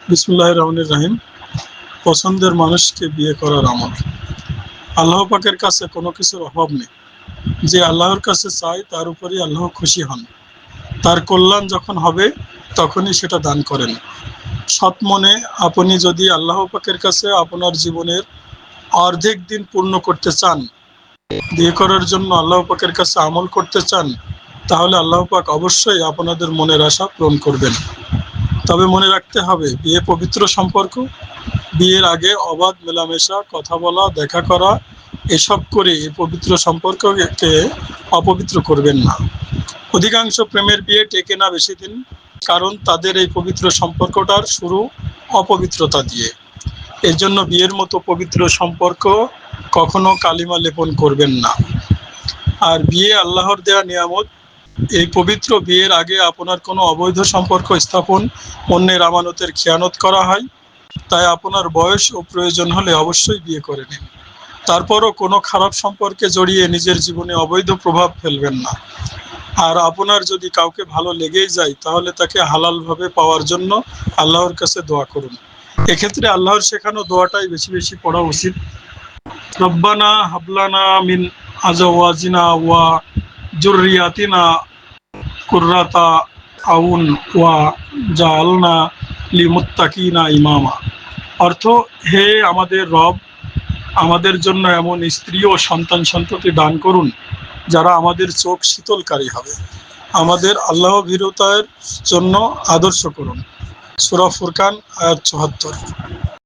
বিসমুল্লাহির রহমানির রহিম। পছন্দের মানুষকে বিয়ে করার আমল। আল্লাহ পাকের কাছে কোনো কিছুর অভাব নেই। যে আল্লাহর কাছে চায় তার উপরই আল্লাহ খুশি হন। তার কল্যাণ যখন হবে তখনই সেটা দান করেন। সৎ মনে আপনি যদি আল্লাহ পাকের কাছে আপনার জীবনের অর্ধেক দিন পূর্ণ করতে চান, বিয়ে করার জন্য আল্লাহ পাকের কাছে আমল করতে চান, তাহলে আল্লাহ পাক অবশ্যই আপনাদের মনের আশা পূরণ করবেন। তবে মনে রাখতে হবে, বিয়ে পবিত্র সম্পর্ক। বিয়ের আগে অবাধ মেলামেশা, কথা বলা, দেখা করা এসব করে এই পবিত্র সম্পর্ককে অপবিত্র করবেন না। অধিকাংশ প্রেমের বিয়ে টেকে না বেশি দিন, কারণ তাদের এই পবিত্র সম্পর্কটার শুরু অপবিত্রতা দিয়ে। এর জন্য বিয়ের মতো পবিত্র সম্পর্ক কখনো কালিমা লেপন করবেন না। আর বিয়ে আল্লাহর দেয়া নিয়ামত। এই পবিত্র বিয়ের আগে আপনার কোনো অবৈধ সম্পর্ক স্থাপন, অন্যের আমানতের খেয়ানত করা হয়। তাই আপনার বয়স ও প্রয়োজন হলে অবশ্যই বিয়ে করে নিন। তারপরও কোনো খারাপ সম্পর্কে জড়িয়ে নিজের জীবনে অবৈধ প্রভাব ফেলবেন না। আর আপনার যদি কাউকে ভালো লেগেই যায়, তাহলে তাকে হালালভাবে পাওয়ার জন্য আল্লাহর কাছে দোয়া করুন। এক্ষেত্রে আল্লাহর শেখানো দোয়াটাই বেশি বেশি পড়া উচিত। রব্বানা হাবলানা মিন আজওয়াজিনা ওয়া যুররিয়াতিনা কুররাতা আউন ওয়া জাআলনা লিমুত্তাকিনা ইমামা। অর্থ, হে আমাদের রব, আমাদের জন্য এমন স্ত্রী ও সন্তান সন্ততি দান করুন যারা আমাদের চোখ শীতলকারী হবে। আমাদের আল্লাহ ভীরুতার জন্য আদর্শ করুন। সূরা ফুরকান আয়াত ৭৪।